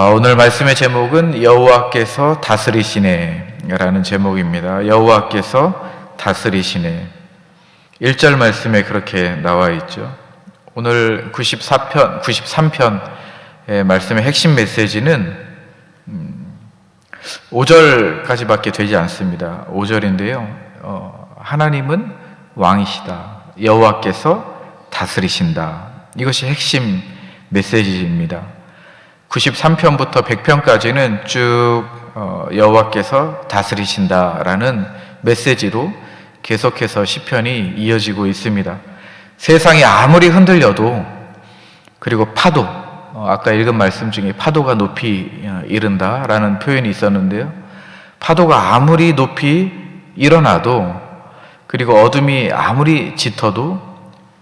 오늘 말씀의 제목은 여호와께서 다스리시네 라는 제목입니다. 여호와께서 다스리시네. 1절 말씀에 그렇게 나와 있죠. 오늘 93편의 말씀의 핵심 메시지는 5절까지밖에 되지 않습니다. 5절인데요. 하나님은 왕이시다. 여호와께서 다스리신다. 이것이 핵심 메시지입니다. 93편부터 100편까지는 쭉 여호와께서 다스리신다라는 메시지로 계속해서 시편이 이어지고 있습니다. 세상이 아무리 흔들려도, 그리고 파도, 아까 읽은 말씀 중에 파도가 높이 이른다라는 표현이 있었는데요. 파도가 아무리 높이 일어나도, 그리고 어둠이 아무리 짙어도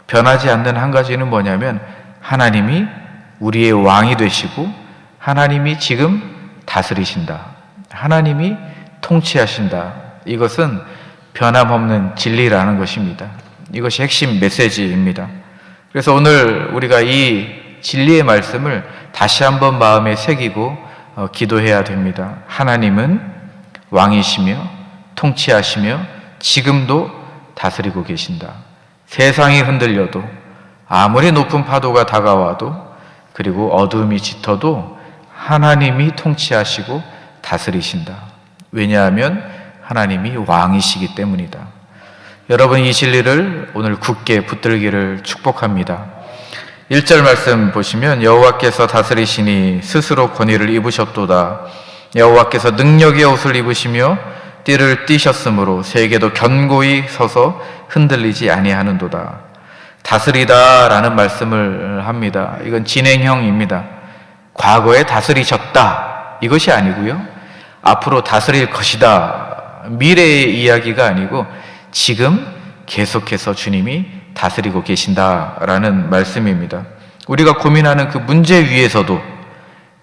변하지 않는 한 가지는 뭐냐면 하나님이 우리의 왕이 되시고 하나님이 지금 다스리신다. 하나님이 통치하신다. 이것은 변함없는 진리라는 것입니다. 이것이 핵심 메시지입니다. 그래서 오늘 우리가 이 진리의 말씀을 다시 한번 마음에 새기고 기도해야 됩니다. 하나님은 왕이시며 통치하시며 지금도 다스리고 계신다. 세상이 흔들려도, 아무리 높은 파도가 다가와도, 그리고 어둠이 짙어도 하나님이 통치하시고 다스리신다. 왜냐하면 하나님이 왕이시기 때문이다. 여러분, 이 진리를 오늘 굳게 붙들기를 축복합니다. 1절 말씀 보시면 여호와께서 다스리시니 스스로 권위를 입으셨도다. 여호와께서 능력의 옷을 입으시며 띠를 띠셨으므로 세계도 견고히 서서 흔들리지 아니하는도다. 다스리다라는 말씀을 합니다. 이건 진행형입니다. 과거에 다스리셨다 이것이 아니고요, 앞으로 다스릴 것이다, 미래의 이야기가 아니고 지금 계속해서 주님이 다스리고 계신다라는 말씀입니다. 우리가 고민하는 그 문제 위에서도,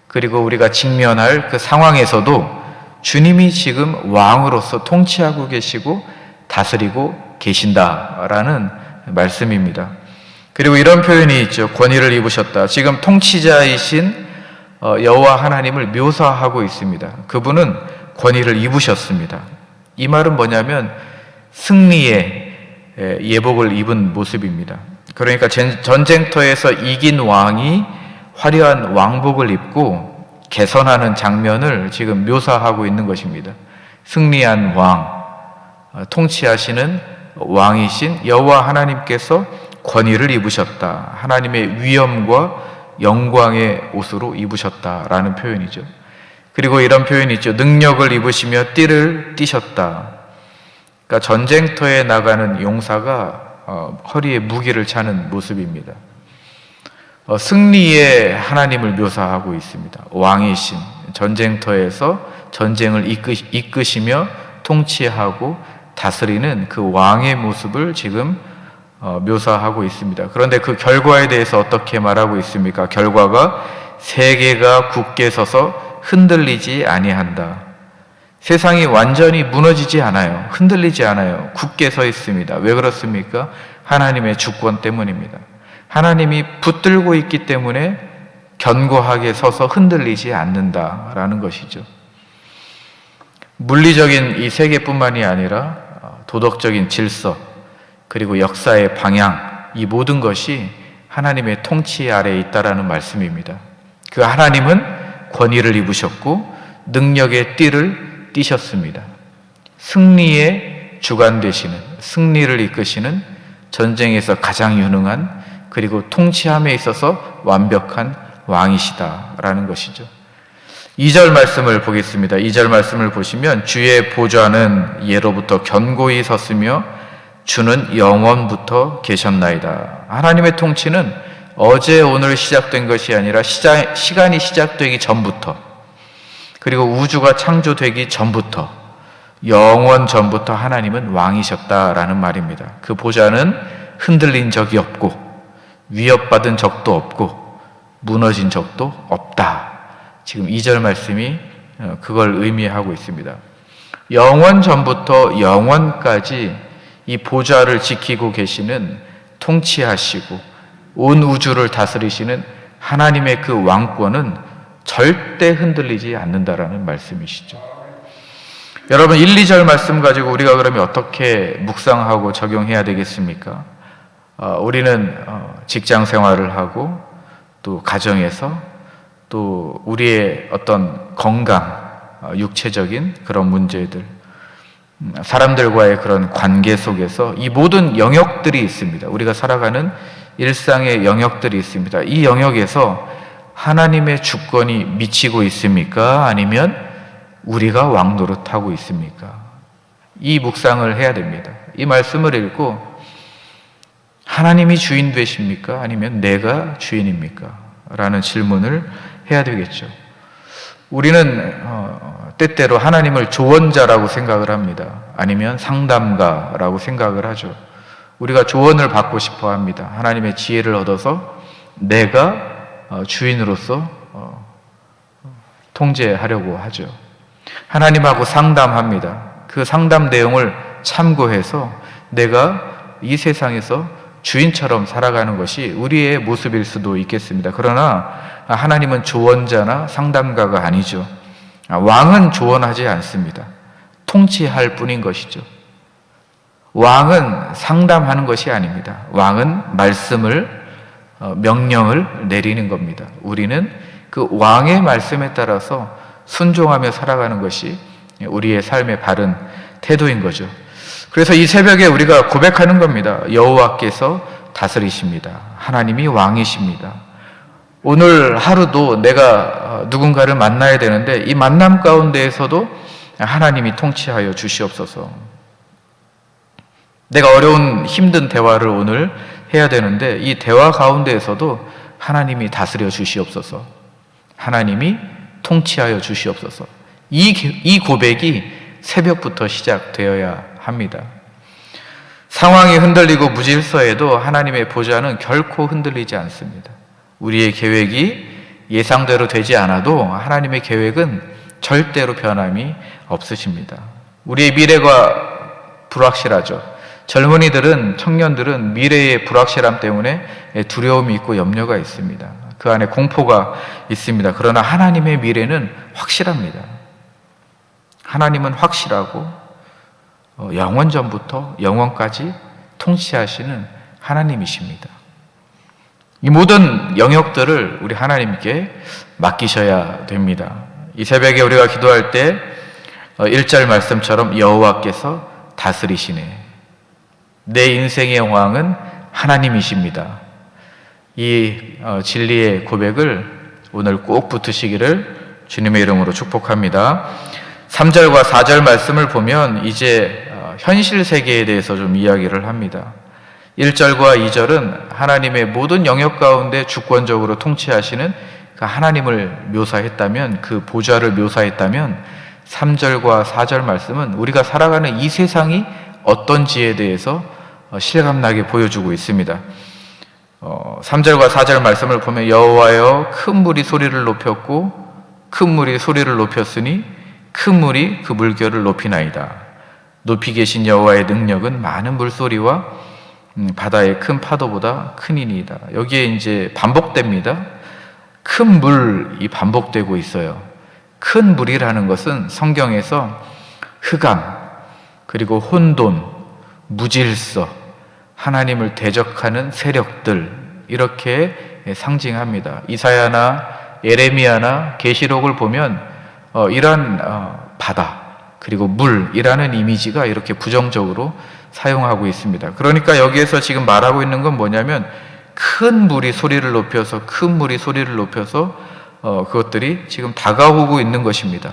그리고 우리가 직면할 그 상황에서도 주님이 지금 왕으로서 통치하고 계시고 다스리고 계신다라는 말씀입니다. 그리고 이런 표현이 있죠. 권위를 입으셨다. 지금 통치자이신 여호와 하나님을 묘사하고 있습니다. 그분은 권위를 입으셨습니다. 이 말은 뭐냐면 승리의 예복을 입은 모습입니다. 그러니까 전쟁터에서 이긴 왕이 화려한 왕복을 입고 개선하는 장면을 지금 묘사하고 있는 것입니다. 승리한 왕, 통치하시는 왕이신 여호와 하나님께서 권위를 입으셨다. 하나님의 위엄과 영광의 옷으로 입으셨다라는 표현이죠. 그리고 이런 표현이 있죠. 능력을 입으시며 띠를 띠셨다. 그러니까 전쟁터에 나가는 용사가 허리에 무기를 차는 모습입니다. 승리의 하나님을 묘사하고 있습니다. 왕이신, 전쟁터에서 전쟁을 이끄시며 통치하고 다스리는 그 왕의 모습을 지금 묘사하고 있습니다. 그런데 그 결과에 대해서 어떻게 말하고 있습니까? 결과가 세계가 굳게 서서 흔들리지 아니한다. 세상이 완전히 무너지지 않아요. 흔들리지 않아요. 굳게 서 있습니다. 왜 그렇습니까? 하나님의 주권 때문입니다. 하나님이 붙들고 있기 때문에 견고하게 서서 흔들리지 않는다라는 것이죠. 물리적인 이 세계뿐만이 아니라 도덕적인 질서, 그리고 역사의 방향, 이 모든 것이 하나님의 통치 아래에 있다라는 말씀입니다. 그 하나님은 권위를 입으셨고 능력의 띠를 띠셨습니다. 승리의 주관 되시는, 승리를 이끄시는, 전쟁에서 가장 유능한, 그리고 통치함에 있어서 완벽한 왕이시다라는 것이죠. 2절 말씀을 보겠습니다. 2절 말씀을 보시면 주의 보좌는 예로부터 견고히 섰으며 주는 영원부터 계셨나이다. 하나님의 통치는 어제 오늘 시작된 것이 아니라 시간이 시작되기 전부터, 그리고 우주가 창조되기 전부터, 영원 전부터 하나님은 왕이셨다라는 말입니다. 그 보좌는 흔들린 적이 없고 위협받은 적도 없고 무너진 적도 없다. 지금 2절 말씀이 그걸 의미하고 있습니다. 영원 전부터 영원까지 이 보좌를 지키고 계시는, 통치하시고 온 우주를 다스리시는 하나님의 그 왕권은 절대 흔들리지 않는다라는 말씀이시죠. 여러분 1, 2절 말씀 가지고 우리가 그러면 어떻게 묵상하고 적용해야 되겠습니까? 우리는 직장 생활을 하고 또 가정에서 또 우리의 어떤 건강, 육체적인 그런 문제들, 사람들과의 그런 관계 속에서 이 모든 영역들이 있습니다. 우리가 살아가는 일상의 영역들이 있습니다. 이 영역에서 하나님의 주권이 미치고 있습니까? 아니면 우리가 왕노릇하고 있습니까? 이 묵상을 해야 됩니다. 이 말씀을 읽고 하나님이 주인 되십니까? 아니면 내가 주인입니까? 라는 질문을 해야 되겠죠. 우리는 때때로 하나님을 조언자라고 생각을 합니다. 아니면 상담가라고 생각을 하죠. 우리가 조언을 받고 싶어 합니다. 하나님의 지혜를 얻어서 내가 주인으로서 통제하려고 하죠. 하나님하고 상담합니다. 그 상담 내용을 참고해서 내가 이 세상에서 주인처럼 살아가는 것이 우리의 모습일 수도 있겠습니다. 그러나 하나님은 조언자나 상담가가 아니죠. 왕은 조언하지 않습니다. 통치할 뿐인 것이죠. 왕은 상담하는 것이 아닙니다. 왕은 말씀을, 명령을 내리는 겁니다. 우리는 그 왕의 말씀에 따라서 순종하며 살아가는 것이 우리의 삶의 바른 태도인 거죠. 그래서 이 새벽에 우리가 고백하는 겁니다. 여호와께서 다스리십니다. 하나님이 왕이십니다. 오늘 하루도 내가 누군가를 만나야 되는데 이 만남 가운데에서도 하나님이 통치하여 주시옵소서. 내가 어려운 힘든 대화를 오늘 해야 되는데 이 대화 가운데에서도 하나님이 다스려 주시옵소서. 하나님이 통치하여 주시옵소서. 이 고백이 새벽부터 시작되어야 합니다. 상황이 흔들리고 무질서해도 하나님의 보좌는 결코 흔들리지 않습니다. 우리의 계획이 예상대로 되지 않아도 하나님의 계획은 절대로 변함이 없으십니다. 우리의 미래가 불확실하죠. 젊은이들은, 청년들은 미래의 불확실함 때문에 두려움이 있고 염려가 있습니다. 그 안에 공포가 있습니다. 그러나 하나님의 미래는 확실합니다. 하나님은 확실하고 영원전부터 영원까지 통치하시는 하나님이십니다. 이 모든 영역들을 우리 하나님께 맡기셔야 됩니다. 이 새벽에 우리가 기도할 때 1절 말씀처럼 여호와께서 다스리시네. 내 인생의 왕은 하나님이십니다. 이 진리의 고백을 오늘 꼭 붙으시기를 주님의 이름으로 축복합니다. 3절과 4절 말씀을 보면 이제 현실 세계에 대해서 좀 이야기를 합니다. 1절과 2절은 하나님의 모든 영역 가운데 주권적으로 통치하시는 그 하나님을 묘사했다면, 그 보좌를 묘사했다면 3절과 4절 말씀은 우리가 살아가는 이 세상이 어떤지에 대해서 실감나게 보여주고 있습니다. 3절과 4절 말씀을 보면 여호와여 큰 물이 소리를 높였고 큰 물이 소리를 높였으니 큰 물이 그 물결을 높이나이다. 높이 계신 여호와의 능력은 많은 물소리와 바다의 큰 파도보다 크니이다. 여기에 이제 반복됩니다. 큰 물이 반복되고 있어요. 큰 물이라는 것은 성경에서 흑암, 그리고 혼돈, 무질서, 하나님을 대적하는 세력들, 이렇게 상징합니다. 이사야나 예레미야나 계시록을 보면 이런 바다 그리고 물이라는 이미지가 이렇게 부정적으로 사용하고 있습니다. 그러니까 여기에서 지금 말하고 있는 건 뭐냐면 큰 물이 소리를 높여서 그것들이 지금 다가오고 있는 것입니다.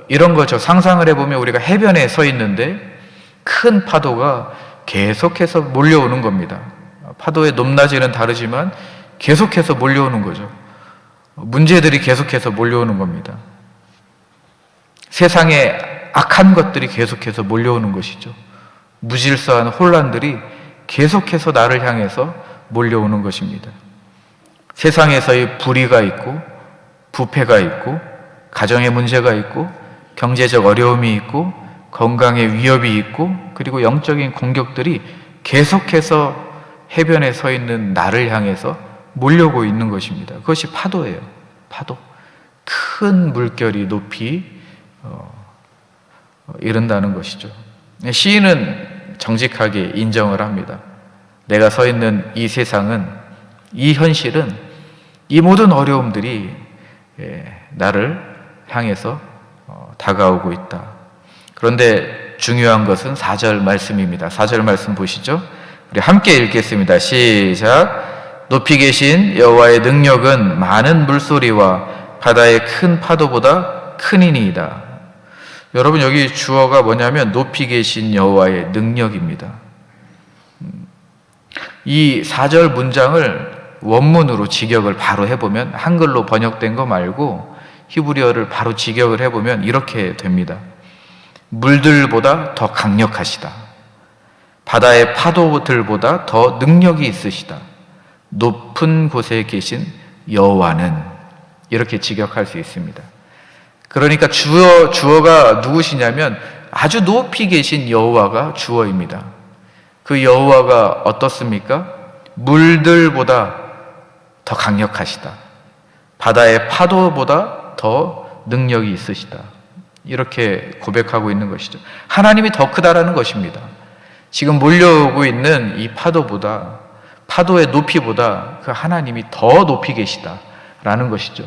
이런 거죠. 상상을 해보면 우리가 해변에 서 있는데 큰 파도가 계속해서 몰려오는 겁니다. 파도의 높낮이는 다르지만 계속해서 몰려오는 거죠. 문제들이 계속해서 몰려오는 겁니다. 세상에 악한 것들이 계속해서 몰려오는 것이죠. 무질서한 혼란들이 계속해서 나를 향해서 몰려오는 것입니다. 세상에서의 불의가 있고 부패가 있고 가정의 문제가 있고 경제적 어려움이 있고 건강의 위협이 있고 그리고 영적인 공격들이 계속해서 해변에 서 있는 나를 향해서 몰려오고 있는 것입니다. 그것이 파도예요. 파도. 큰 물결이 높이 이른다는 것이죠. 시인은 정직하게 인정을 합니다. 내가 서 있는 이 세상은, 이 현실은, 이 모든 어려움들이 나를 향해서 다가오고 있다. 그런데 중요한 것은 4절 말씀입니다. 4절 말씀 보시죠. 우리 함께 읽겠습니다. 시작. 높이 계신 여호와의 능력은 많은 물소리와 바다의 큰 파도보다 크니이다. 여러분, 여기 주어가 뭐냐면 높이 계신 여호와의 능력입니다. 이 4절 문장을 원문으로 직역을 바로 해보면, 한글로 번역된 거 말고 히브리어를 바로 직역을 해보면 이렇게 됩니다. 물들보다 더 강력하시다. 바다의 파도들보다 더 능력이 있으시다. 높은 곳에 계신 여호와는, 이렇게 직역할 수 있습니다. 그러니까 주어가 누구시냐면 아주 높이 계신 여호와가 주어입니다. 그 여호와가 어떻습니까? 물들보다 더 강력하시다. 바다의 파도보다 더 능력이 있으시다. 이렇게 고백하고 있는 것이죠. 하나님이 더 크다라는 것입니다. 지금 몰려오고 있는 이 파도보다, 파도의 높이보다 그 하나님이 더 높이 계시다라는 것이죠.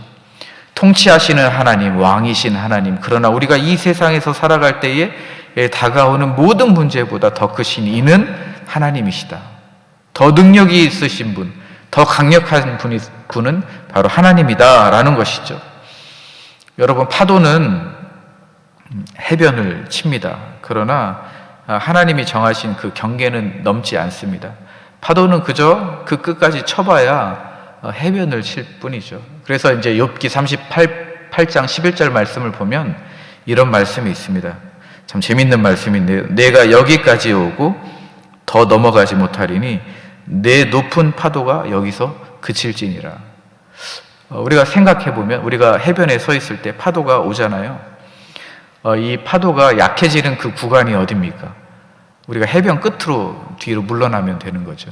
통치하시는 하나님, 왕이신 하나님, 그러나 우리가 이 세상에서 살아갈 때에 다가오는 모든 문제보다 더 크신 이는 하나님이시다. 더 능력이 있으신 분, 더 강력한 분은 바로 하나님이다라는 것이죠. 여러분, 파도는 해변을 칩니다. 그러나 하나님이 정하신 그 경계는 넘지 않습니다. 파도는 그저 그 끝까지 쳐봐야 해변을 칠 뿐이죠. 그래서 이제 욥기 38장 11절 말씀을 보면 이런 말씀이 있습니다. 참 재밌는 말씀인데요. 내가 여기까지 오고 더 넘어가지 못하리니 내 높은 파도가 여기서 그칠지니라. 우리가 생각해보면, 우리가 해변에 서 있을 때 파도가 오잖아요. 이 파도가 약해지는 그 구간이 어딥니까? 우리가 해변 끝으로 뒤로 물러나면 되는 거죠.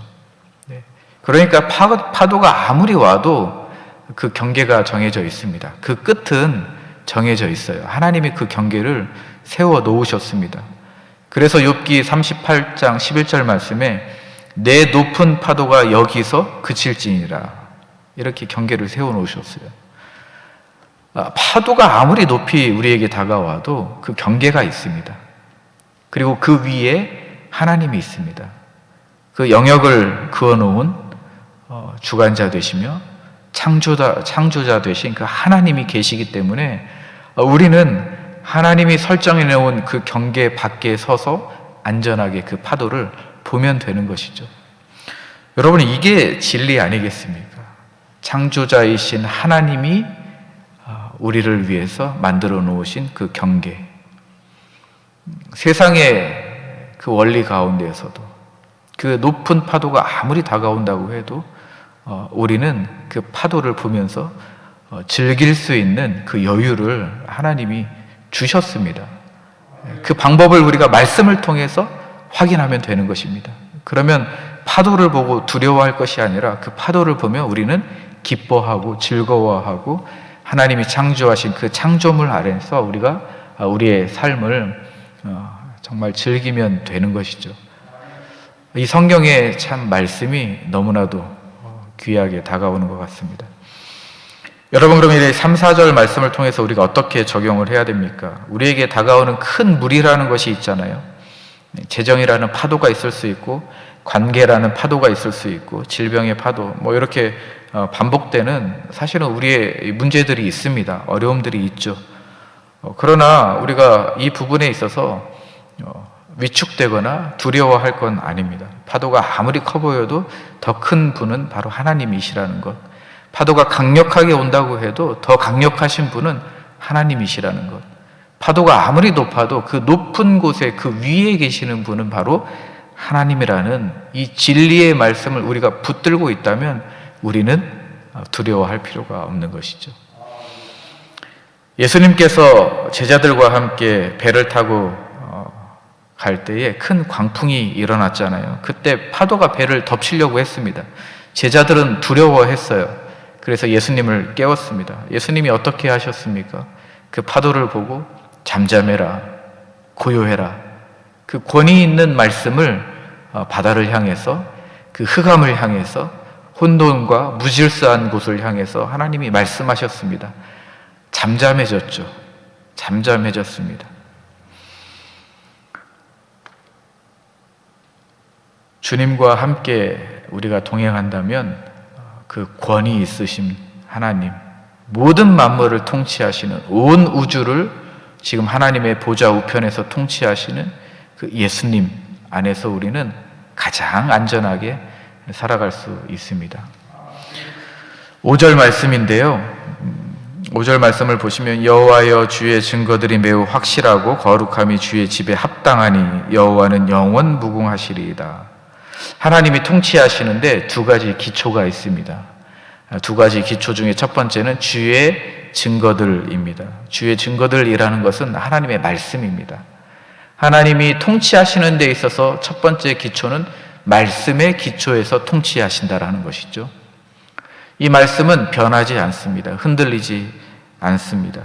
그러니까 파도가 아무리 와도 그 경계가 정해져 있습니다. 그 끝은 정해져 있어요. 하나님이 그 경계를 세워 놓으셨습니다. 그래서 욥기 38장 11절 말씀에 내 높은 파도가 여기서 그칠지니라, 이렇게 경계를 세워 놓으셨어요. 파도가 아무리 높이 우리에게 다가와도 그 경계가 있습니다. 그리고 그 위에 하나님이 있습니다. 그 영역을 그어놓은 주관자 되시며 창조자 되신 그 하나님이 계시기 때문에 우리는 하나님이 설정해 놓은 그 경계 밖에 서서 안전하게 그 파도를 보면 되는 것이죠. 여러분, 이게 진리 아니겠습니까? 창조자이신 하나님이 우리를 위해서 만들어 놓으신 그 경계, 세상의 그 원리 가운데에서도 그 높은 파도가 아무리 다가온다고 해도 우리는 그 파도를 보면서 즐길 수 있는 그 여유를 하나님이 주셨습니다. 그 방법을 우리가 말씀을 통해서 확인하면 되는 것입니다. 그러면 파도를 보고 두려워할 것이 아니라 그 파도를 보며 우리는 기뻐하고 즐거워하고 하나님이 창조하신 그 창조물 아래서 우리가 우리의 삶을 정말 즐기면 되는 것이죠. 이 성경의 참 말씀이 너무나도 귀하게 다가오는 것 같습니다. 여러분, 그럼 이 3, 4절 말씀을 통해서 우리가 어떻게 적용을 해야 됩니까? 우리에게 다가오는 큰 물이라는 것이 있잖아요. 재정이라는 파도가 있을 수 있고, 관계라는 파도가 있을 수 있고, 질병의 파도, 이렇게 반복되는 사실은 우리의 문제들이 있습니다. 어려움들이 있죠. 그러나 우리가 이 부분에 있어서 위축되거나 두려워할 건 아닙니다. 파도가 아무리 커 보여도 더 큰 분은 바로 하나님이시라는 것. 파도가 강력하게 온다고 해도 더 강력하신 분은 하나님이시라는 것. 파도가 아무리 높아도 그 높은 곳에 그 위에 계시는 분은 바로 하나님이라는 이 진리의 말씀을 우리가 붙들고 있다면 우리는 두려워할 필요가 없는 것이죠. 예수님께서 제자들과 함께 배를 타고 갈 때에 큰 광풍이 일어났잖아요. 그때 파도가 배를 덮치려고 했습니다. 제자들은 두려워했어요. 그래서 예수님을 깨웠습니다. 예수님이 어떻게 하셨습니까? 그 파도를 보고 잠잠해라, 고요해라. 그 권위 있는 말씀을 바다를 향해서, 그 흑암을 향해서, 혼돈과 무질서한 곳을 향해서 하나님이 말씀하셨습니다. 잠잠해졌죠. 잠잠해졌습니다. 주님과 함께 우리가 동행한다면 그 권위 있으신 하나님, 모든 만물을 통치하시는, 온 우주를 지금 하나님의 보좌 우편에서 통치하시는 그 예수님 안에서 우리는 가장 안전하게 살아갈 수 있습니다. 5절 말씀인데요, 5절 말씀을 보시면 여호와여 주의 증거들이 매우 확실하고 거룩함이 주의 집에 합당하니 여호와는 영원 무궁하시리이다. 하나님이 통치하시는데 두 가지 기초가 있습니다. 두 가지 기초 중에 첫 번째는 주의 증거들입니다. 주의 증거들이라는 것은 하나님의 말씀입니다. 하나님이 통치하시는 데 있어서 첫 번째 기초는 말씀의 기초에서 통치하신다라는 것이죠. 이 말씀은 변하지 않습니다. 흔들리지 않습니다.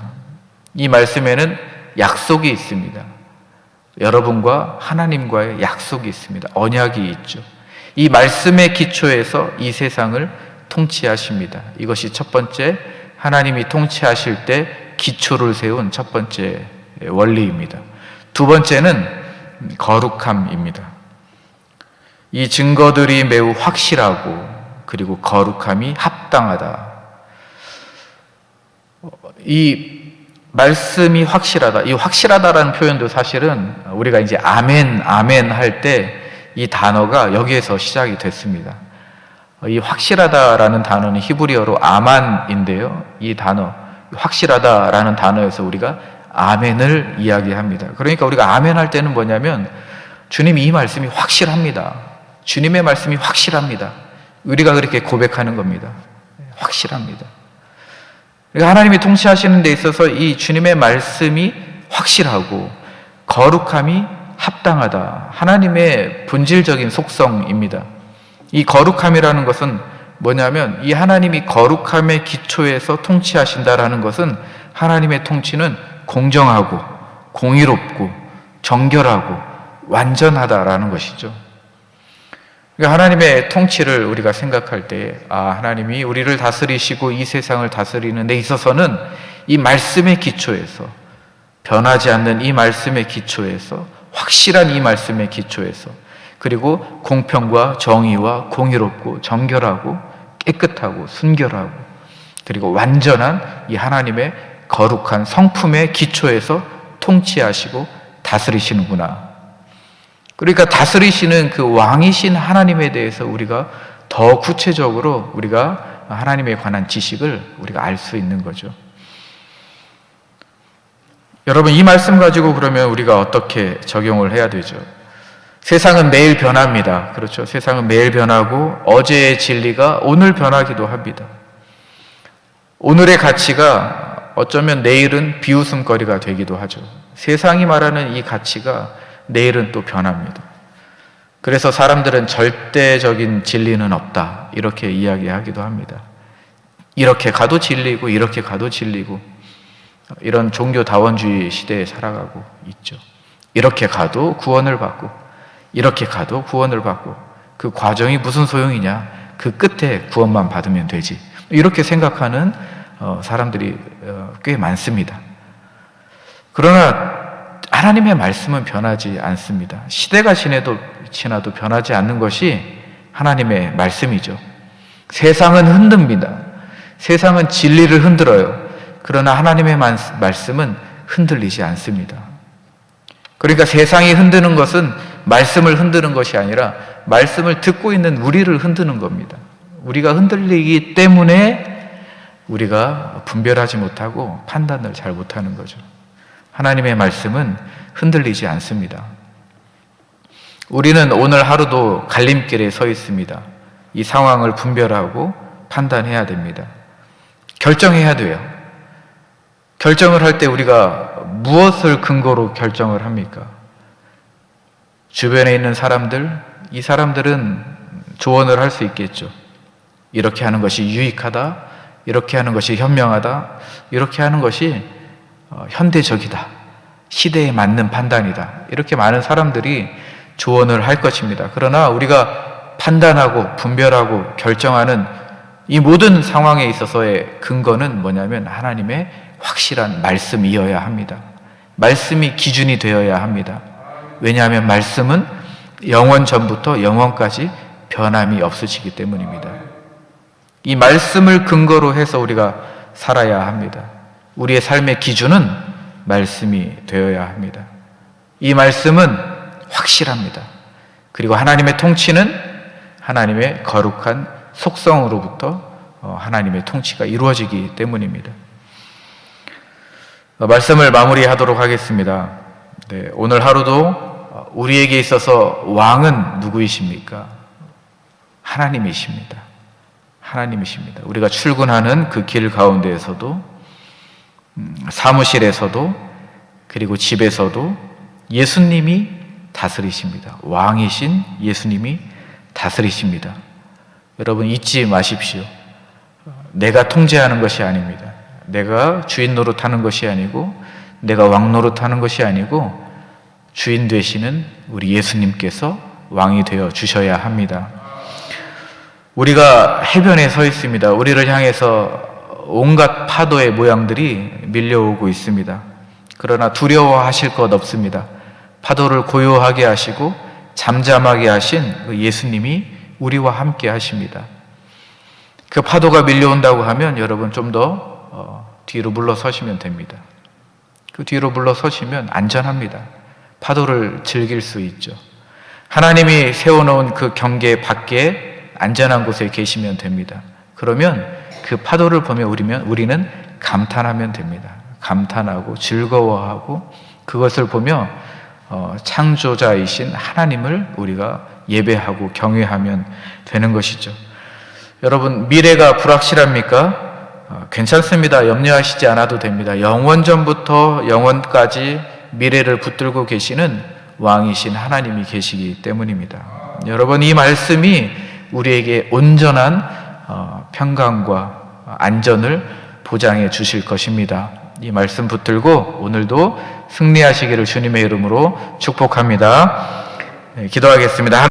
이 말씀에는 약속이 있습니다. 여러분과 하나님과의 약속이 있습니다. 언약이 있죠. 이 말씀의 기초에서 이 세상을 통치하십니다. 이것이 첫 번째, 하나님이 통치하실 때 기초를 세운 첫 번째 원리입니다. 두 번째는 거룩함입니다. 이 증거들이 매우 확실하고 그리고 거룩함이 합당하다. 이 말씀이 확실하다. 이 확실하다라는 표현도 사실은 우리가 이제 아멘, 아멘 할 때 이 단어가 여기에서 시작이 됐습니다. 이 확실하다라는 단어는 히브리어로 아만인데요. 이 단어, 확실하다라는 단어에서 우리가 아멘을 이야기합니다. 그러니까 우리가 아멘 할 때는 뭐냐면 주님이 이 말씀이 확실합니다. 주님의 말씀이 확실합니다. 우리가 그렇게 고백하는 겁니다. 확실합니다. 그러니까 하나님이 통치하시는 데 있어서 이 주님의 말씀이 확실하고 거룩함이 합당하다. 하나님의 본질적인 속성입니다. 이 거룩함이라는 것은 뭐냐면 이 하나님이 거룩함의 기초에서 통치하신다라는 것은 하나님의 통치는 공정하고 공의롭고 정결하고 완전하다라는 것이죠. 그러니까 하나님의 통치를 우리가 생각할 때 하나님이 우리를 다스리시고 이 세상을 다스리는 데 있어서는 이 말씀의 기초에서, 변하지 않는 이 말씀의 기초에서, 확실한 이 말씀의 기초에서, 그리고 공평과 정의와 공의롭고 정결하고 깨끗하고 순결하고 그리고 완전한 이 하나님의 거룩한 성품의 기초에서 통치하시고 다스리시는구나. 그러니까 다스리시는 그 왕이신 하나님에 대해서 우리가 더 구체적으로 우리가 하나님에 관한 지식을 우리가 알 수 있는 거죠. 여러분, 이 말씀 가지고 그러면 우리가 어떻게 적용을 해야 되죠? 세상은 매일 변합니다. 그렇죠? 세상은 매일 변하고 어제의 진리가 오늘 변하기도 합니다. 오늘의 가치가 어쩌면 내일은 비웃음거리가 되기도 하죠. 세상이 말하는 이 가치가 내일은 또 변합니다. 그래서 사람들은 절대적인 진리는 없다, 이렇게 이야기하기도 합니다. 이렇게 가도 진리고 이렇게 가도 진리고, 이런 종교다원주의 시대에 살아가고 있죠. 이렇게 가도 구원을 받고 이렇게 가도 구원을 받고, 그 과정이 무슨 소용이냐, 그 끝에 구원만 받으면 되지, 이렇게 생각하는 사람들이 꽤 많습니다. 그러나 하나님의 말씀은 변하지 않습니다. 시대가 지나도 변하지 않는 것이 하나님의 말씀이죠. 세상은 흔듭니다. 세상은 진리를 흔들어요. 그러나 하나님의 말씀은 흔들리지 않습니다. 그러니까 세상이 흔드는 것은 말씀을 흔드는 것이 아니라 말씀을 듣고 있는 우리를 흔드는 겁니다. 우리가 흔들리기 때문에 우리가 분별하지 못하고 판단을 잘 못하는 거죠. 하나님의 말씀은 흔들리지 않습니다. 우리는 오늘 하루도 갈림길에 서 있습니다. 이 상황을 분별하고 판단해야 됩니다. 결정해야 돼요. 결정을 할 때 우리가 무엇을 근거로 결정을 합니까? 주변에 있는 사람들, 이 사람들은 조언을 할 수 있겠죠. 이렇게 하는 것이 유익하다, 이렇게 하는 것이 현명하다, 이렇게 하는 것이 현대적이다, 시대에 맞는 판단이다, 이렇게 많은 사람들이 조언을 할 것입니다. 그러나 우리가 판단하고 분별하고 결정하는 이 모든 상황에 있어서의 근거는 뭐냐면 하나님의 확실한 말씀이어야 합니다. 말씀이 기준이 되어야 합니다. 왜냐하면 말씀은 영원 전부터 영원까지 변함이 없으시기 때문입니다. 이 말씀을 근거로 해서 우리가 살아야 합니다. 우리의 삶의 기준은 말씀이 되어야 합니다. 이 말씀은 확실합니다. 그리고 하나님의 통치는 하나님의 거룩한 속성으로부터 하나님의 통치가 이루어지기 때문입니다. 말씀을 마무리하도록 하겠습니다. 네, 오늘 하루도 우리에게 있어서 왕은 누구이십니까? 하나님이십니다. 하나님이십니다. 우리가 출근하는 그 길 가운데에서도, 사무실에서도, 그리고 집에서도 예수님이 다스리십니다. 왕이신 예수님이 다스리십니다. 여러분 잊지 마십시오. 내가 통제하는 것이 아닙니다. 내가 주인 노릇하는 것이 아니고, 내가 왕 노릇하는 것이 아니고, 주인 되시는 우리 예수님께서 왕이 되어 주셔야 합니다. 우리가 해변에 서 있습니다. 우리를 향해서 온갖 파도의 모양들이 밀려오고 있습니다. 그러나 두려워하실 것 없습니다. 파도를 고요하게 하시고 잠잠하게 하신 그 예수님이 우리와 함께 하십니다. 그 파도가 밀려온다고 하면 여러분 좀 더 뒤로 물러서시면 됩니다. 그 뒤로 물러서시면 안전합니다. 파도를 즐길 수 있죠. 하나님이 세워놓은 그 경계 밖에 안전한 곳에 계시면 됩니다. 그러면 그 파도를 보며 우리는 감탄하면 됩니다. 감탄하고 즐거워하고 그것을 보며 창조자이신 하나님을 우리가 예배하고 경외하면 되는 것이죠. 여러분, 미래가 불확실합니까? 괜찮습니다. 염려하시지 않아도 됩니다. 영원 전부터 영원까지 미래를 붙들고 계시는 왕이신 하나님이 계시기 때문입니다. 여러분, 이 말씀이 우리에게 온전한 평강과 안전을 보장해 주실 것입니다. 이 말씀 붙들고 오늘도 승리하시기를 주님의 이름으로 축복합니다. 네, 기도하겠습니다.